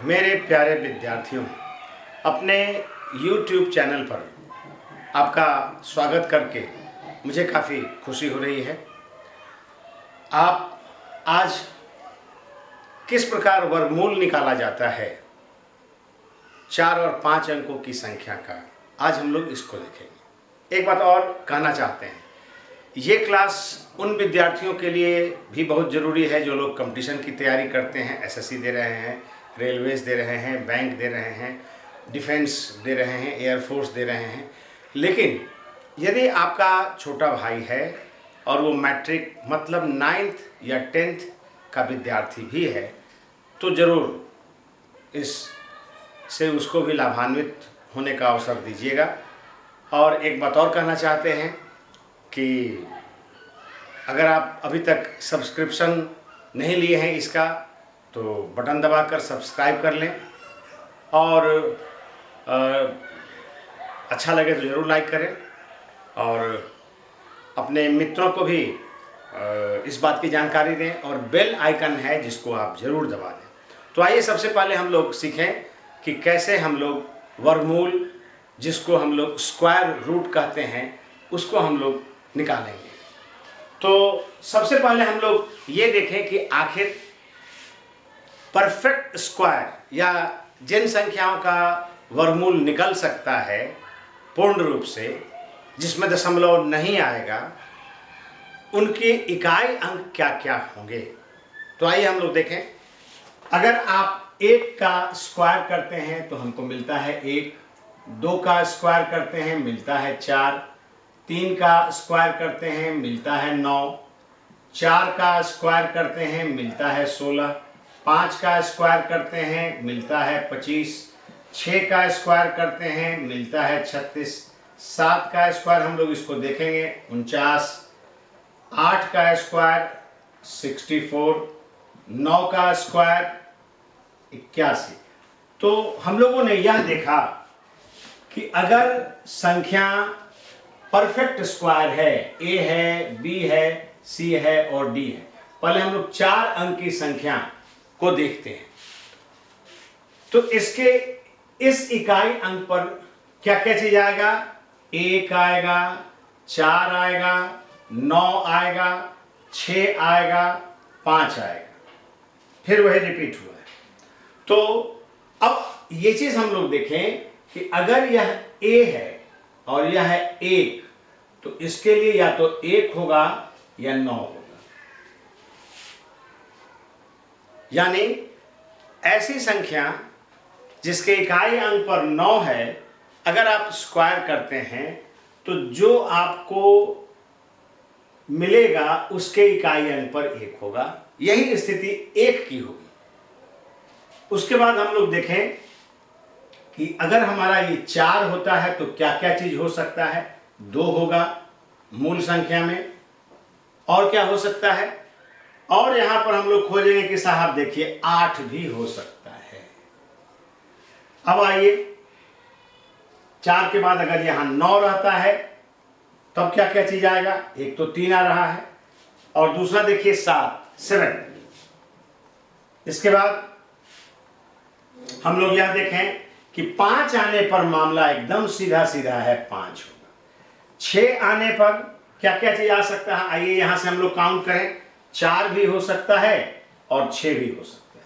मेरे प्यारे विद्यार्थियों, अपने YouTube चैनल पर आपका स्वागत करके मुझे काफ़ी खुशी हो रही है। आप आज किस प्रकार वर्गमूल निकाला जाता है 4 और 5 अंकों की संख्या का, आज हम लोग इसको देखेंगे। एक बात और कहना चाहते हैं, ये क्लास उन विद्यार्थियों के लिए भी बहुत ज़रूरी है जो लोग कंपटीशन की तैयारी करते हैं, एसएससी दे रहे हैं, रेलवेज दे रहे हैं, बैंक दे रहे हैं, डिफेंस दे रहे हैं, एयरफोर्स दे रहे हैं। लेकिन यदि आपका छोटा भाई है और वो मैट्रिक मतलब 9th या 10th का विद्यार्थी भी है, तो ज़रूर इससे उसको भी लाभान्वित होने का अवसर दीजिएगा। और एक बात और कहना चाहते हैं कि अगर आप अभी तक सब्सक्रिप्शन नहीं लिए हैं इसका, तो बटन दबाकर सब्सक्राइब कर लें और अच्छा लगे तो ज़रूर लाइक करें और अपने मित्रों को भी इस बात की जानकारी दें और बेल आइकन है जिसको आप ज़रूर दबा दें। तो आइए सबसे पहले हम लोग सीखें कि कैसे हम लोग वर्गमूल, जिसको हम लोग स्क्वायर रूट कहते हैं, उसको हम लोग निकालेंगे। तो सबसे पहले हम लोग ये देखें कि आखिर परफेक्ट स्क्वायर या जिन संख्याओं का वर्गमूल निकल सकता है पूर्ण रूप से, जिसमें दशमलव नहीं आएगा, उनके इकाई अंक क्या क्या होंगे। तो आइए हम लोग देखें। अगर आप 1 का स्क्वायर करते हैं तो हमको मिलता है 1, 2 का स्क्वायर करते हैं मिलता है 4, 3 का स्क्वायर करते हैं मिलता है 9, 4 का स्क्वायर करते हैं मिलता है 16, 5 का स्क्वायर करते हैं मिलता है 25, 6 का स्क्वायर करते हैं मिलता है 36, 7 का स्क्वायर हम लोग इसको देखेंगे 49, 8 का स्क्वायर 64, 9 का स्क्वायर 81। तो हम लोगों ने यह देखा कि अगर संख्या परफेक्ट स्क्वायर है, ए है, बी है, सी है और डी है, पहले हम लोग 4 अंक की संख्या को देखते हैं। तो इसके इस इकाई अंक पर क्या क्या चीज आएगा? 1 आएगा, 4 आएगा, 9 आएगा, 6 आएगा, 5 आएगा, फिर वही रिपीट हुआ है। तो अब ये चीज हम लोग देखें कि अगर यह ए है और यह है 1, तो इसके लिए या तो 1 होगा या 9 होगा। यानी ऐसी संख्या जिसके इकाई अंक पर 9 है, अगर आप स्क्वायर करते हैं तो जो आपको मिलेगा उसके इकाई अंक पर 1 होगा। यही स्थिति 1 की होगी। उसके बाद हम लोग देखें कि अगर हमारा ये 4 होता है तो क्या क्या चीज हो सकता है? 2 होगा मूल संख्या में, और क्या हो सकता है? और यहां पर हम लोग खोजेंगे कि साहब देखिए 8 भी हो सकता है। अब आइए, 4 के बाद अगर यहां 9 रहता है तब क्या क्या चीज आएगा? एक तो 3 आ रहा है और दूसरा देखिए 7। इसके बाद हम लोग यह देखें कि 5 आने पर मामला एकदम सीधा सीधा है, 5 होगा। 6 आने पर क्या क्या चीज आ सकता है? आइए यहां से हम लोग काउंट करें। 4 भी हो सकता है और 6 भी हो सकता है।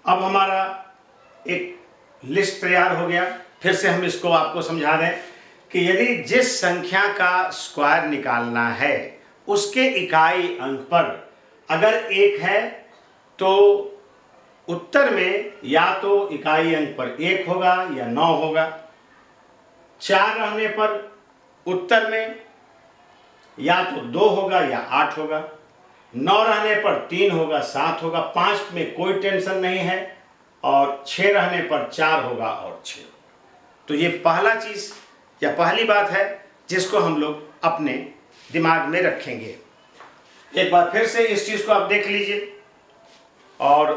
अब हमारा एक लिस्ट तैयार हो गया। फिर से हम इसको आपको समझा दें कि यदि जिस संख्या का स्क्वायर निकालना है उसके इकाई अंक पर अगर 1 है तो उत्तर में या तो इकाई अंक पर 1 होगा या 9 होगा। 4 रहने पर उत्तर में या तो 2 होगा या 8 होगा। 9 रहने पर 3 होगा, 7 होगा, 5 में कोई टेंशन नहीं है, और 6 रहने पर 4 होगा और 6 होगा। तो ये पहला चीज या पहली बात है जिसको हम लोग अपने दिमाग में रखेंगे। एक बार फिर से इस चीज को आप देख लीजिए और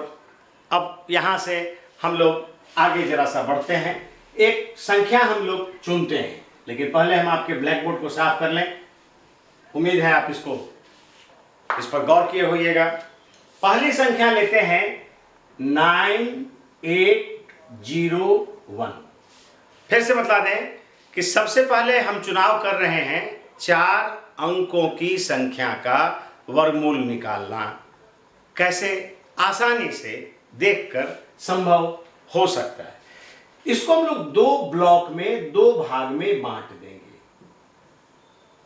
अब यहां से हम लोग आगे जरा सा बढ़ते हैं। एक संख्या हम लोग चुनते हैं, लेकिन पहले हम आपके ब्लैक बोर्ड को साफ कर लें। उम्मीद है आप इस पर गौर किए होइएगा। पहली संख्या लेते हैं 9, 801। फिर से बता दें कि सबसे पहले हम चुनाव कर रहे हैं 4 अंकों की संख्या का वर्गमूल निकालना। कैसे? आसानी से देखकर संभव हो सकता है। इसको हम लोग 2 ब्लॉक में 2 भाग में बांट देंगे।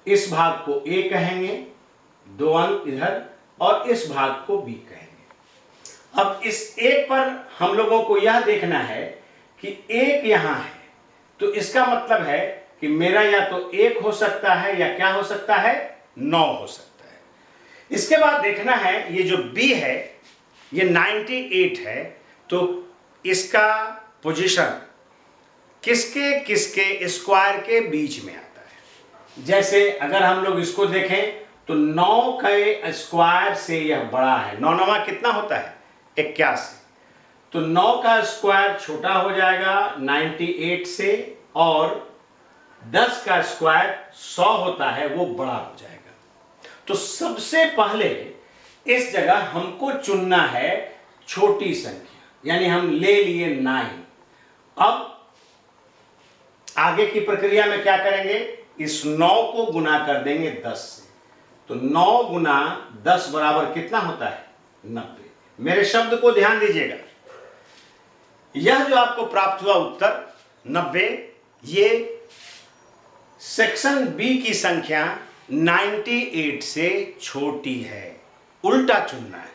इस भाग को A कहेंगे, 2 अंक इधर, और इस भाग को B कहेंगे। अब इस एक पर हम लोगों को यह देखना है कि 1 यहां है, तो इसका मतलब है कि मेरा या तो 1 हो सकता है या क्या हो सकता है, 9 हो सकता है। इसके बाद देखना है ये जो B है ये 98 है, तो इसका पोजीशन किसके किसके स्क्वायर के बीच में आता है। जैसे अगर हम लोग इसको देखें तो 9 के स्क्वायर से यह बड़ा है। 9 9 कितना होता है, 81। तो 9 का स्क्वायर छोटा हो जाएगा 98 से, और 10 का स्क्वायर 100 होता है, वो बड़ा हो जाएगा। तो सबसे पहले इस जगह हमको चुनना है छोटी संख्या, यानी हम ले लिए 9। अब आगे की प्रक्रिया में क्या करेंगे, इस 9 को गुना कर देंगे 10 से। तो 9 गुना 10 बराबर कितना होता है, 90। मेरे शब्द को ध्यान दीजिएगा, यह जो आपको प्राप्त हुआ उत्तर 90, ये सेक्शन बी की संख्या 98 से छोटी है। उल्टा चुनना है,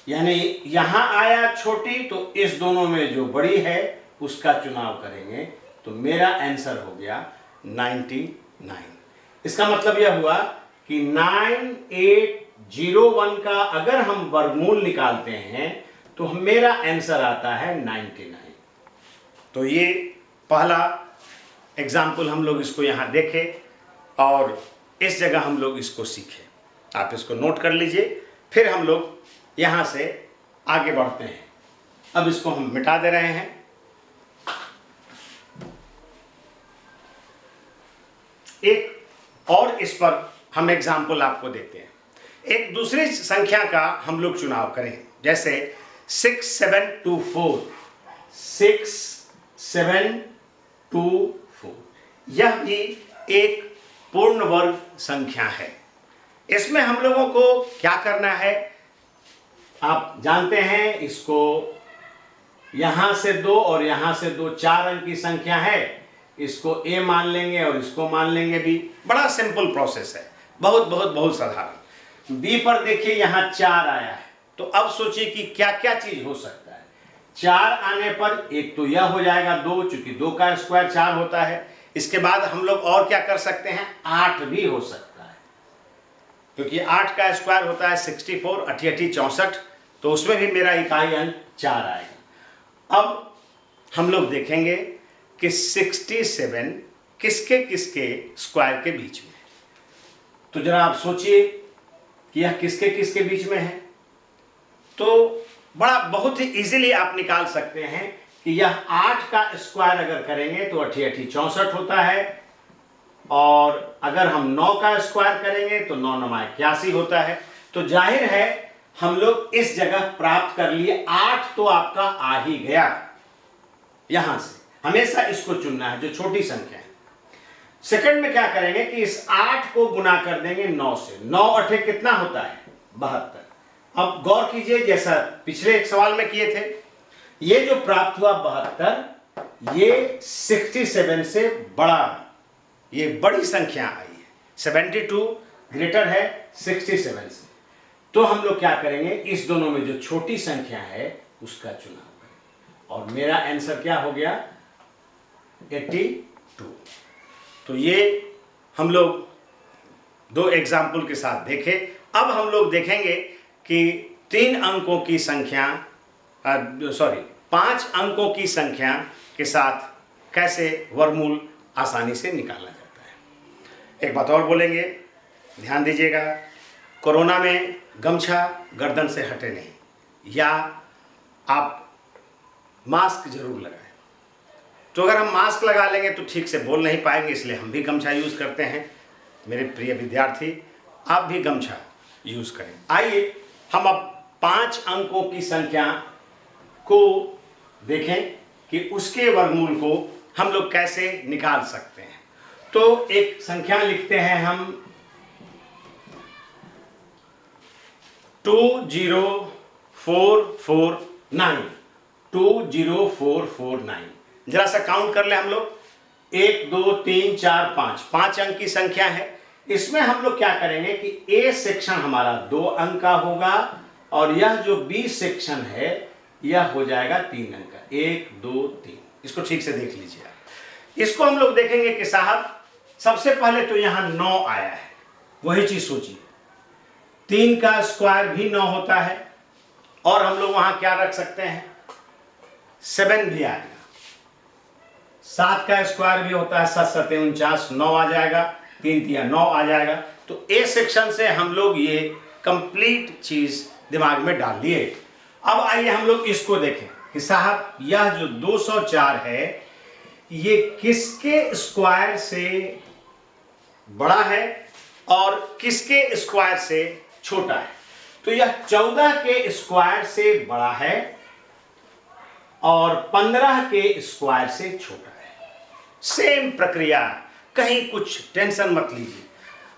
यानी यहां आया छोटी, तो इस दोनों में जो बड़ी है उसका चुनाव करेंगे। तो मेरा आंसर हो गया 99। इसका मतलब यह हुआ कि 9801 का अगर हम वर्गमूल निकालते हैं तो मेरा आंसर आता है 99। तो ये पहला एग्जाम्पल हम लोग इसको यहां देखें और इस जगह हम लोग इसको सीखें। आप इसको नोट कर लीजिए, फिर हम लोग यहां से आगे बढ़ते हैं। अब इसको हम मिटा दे रहे हैं। एक और इस पर हम एग्जाम्पल आपको देते हैं। एक दूसरी संख्या का हम लोग चुनाव करें, जैसे 6724। 6724 यह भी एक पूर्ण वर्ग संख्या है। इसमें हम लोगों को क्या करना है, आप जानते हैं, इसको यहां से 2 और यहां से 2, 4 अंक की संख्या है। इसको A मान लेंगे और इसको मान लेंगे B। बड़ा सिंपल प्रोसेस है, बहुत बहुत बहुत साधारण। B पर देखिए यहां 4 आया है, तो अब सोचिए कि क्या क्या चीज हो सकता है। 4 आने पर एक तो यह हो जाएगा 2, चूंकि 2 का स्क्वायर 4 होता है। इसके बाद हम लोग और क्या कर सकते हैं, 8 भी हो सकता है, क्योंकि 8 का स्क्वायर होता है 64, 88 64, तो उसमें भी मेरा इकाई अंक 4 आएगा। अब हम लोग देखेंगे कि 67 किसके किसके स्क्वायर के बीच में है। तो जरा आप सोचिए कि यह किसके किसके बीच में है। तो बड़ा बहुत ही इजीली आप निकाल सकते हैं कि यह 8 का स्क्वायर अगर करेंगे तो 88 64 होता है, और अगर हम 9 का स्क्वायर करेंगे तो 9 9 81 होता है। तो जाहिर है हम लोग इस जगह प्राप्त कर लिए। 8 तो आपका आ ही गया। यहां से हमेशा इसको चुनना है जो छोटी संख्या है। सेकंड में क्या करेंगे कि इस 8 को गुना कर देंगे 9 से। 9 8 कितना होता है, 72। अब गौर कीजिए, जैसा पिछले एक सवाल में किए थे, ये जो प्राप्त हुआ 72, ये 67 से बड़ा, ये बड़ी संख्या आई है। 72 ग्रेटर है 67 से। तो हम लोग क्या करेंगे, इस दोनों में जो छोटी संख्या है उसका चुनाव करेंगे, और मेरा आंसर क्या हो गया, 82। तो ये हम लोग 2 एग्जाम्पल के साथ देखे। अब हम लोग देखेंगे कि 5 अंकों की संख्या के साथ कैसे वर्गमूल आसानी से निकाला जाता है। एक बात और बोलेंगे, ध्यान दीजिएगा, कोरोना में गमछा गर्दन से हटे नहीं, या आप मास्क जरूर लगाएं। तो अगर हम मास्क लगा लेंगे तो ठीक से बोल नहीं पाएंगे, इसलिए हम भी गमछा यूज़ करते हैं। मेरे प्रिय विद्यार्थी, आप भी गमछा यूज़ करें। आइए हम अब 5 अंकों की संख्या को देखें कि उसके वर्गमूल को हम लोग कैसे निकाल सकते हैं। तो एक संख्या लिखते हैं हम 20449, 20449। जरा सा काउंट कर ले हम लोग, 1 2 3 4 5, 5 अंक की संख्या है। इसमें हम लोग क्या करेंगे कि ए सेक्शन हमारा 2 अंक का होगा और यह जो बी सेक्शन है यह हो जाएगा 3 अंक का, 1 2 3। इसको ठीक से देख लीजिए आप। इसको हम लोग देखेंगे कि साहब सबसे पहले तो यहां 9 आया है, वही चीज सोचिए, 3 का स्क्वायर भी 9 होता है और हम लोग वहां क्या रख सकते हैं, 7 भी आएगा, 7 का स्क्वायर भी होता है, 7 7 49, 9 आ जाएगा, 3 3 9 आ जाएगा। तो ए सेक्शन से हम लोग ये कंप्लीट चीज दिमाग में डाल लिए। अब आइए हम लोग इसको देखें कि साहब यह जो 204 है ये किसके स्क्वायर से बड़ा है और किसके स्क्वायर से छोटा है। तो यह 14 के स्क्वायर से बड़ा है और 15 के स्क्वायर से छोटा है। सेम प्रक्रिया, कहीं कुछ टेंशन मत लीजिए।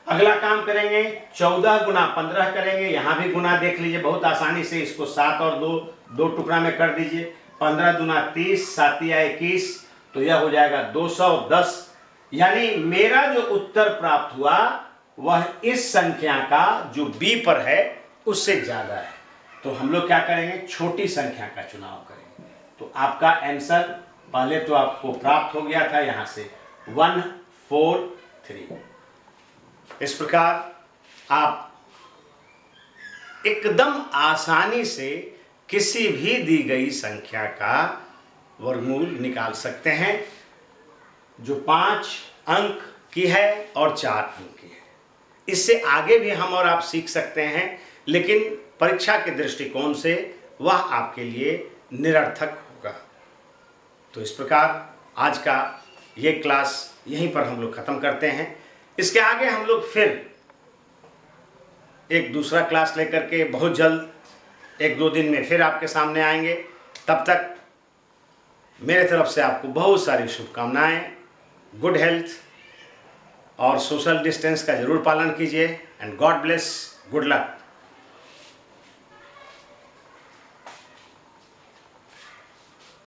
अगला काम करेंगे, 14 गुना 15 करेंगे, यहां भी गुना देख लीजिए बहुत आसानी से, इसको 7 और 2 टुकड़ा में कर दीजिए, 15 दूना 30, 7 या 21, तो यह हो जाएगा 210। यानी मेरा जो उत्तर प्राप्त हुआ वह इस संख्या का जो बी पर है उससे ज्यादा है। तो हम लोग क्या करेंगे, छोटी संख्या का चुनाव करेंगे। तो आपका आंसर पहले तो आपको प्राप्त हो गया था यहां से 143। इस प्रकार आप एकदम आसानी से किसी भी दी गई संख्या का वर्गमूल निकाल सकते हैं जो 5 अंक की है और 4 अंक की है। इससे आगे भी हम और आप सीख सकते हैं, लेकिन परीक्षा के दृष्टिकोण से वह आपके लिए निरर्थक होगा। तो इस प्रकार आज का ये क्लास यहीं पर हम लोग ख़त्म करते हैं। इसके आगे हम लोग फिर एक दूसरा क्लास लेकर के बहुत जल्द 1-2 दिन में फिर आपके सामने आएंगे। तब तक मेरे तरफ से आपको बहुत सारी शुभकामनाएं, गुड हेल्थ और सोशल डिस्टेंस का जरूर पालन कीजिए। And God bless, good luck.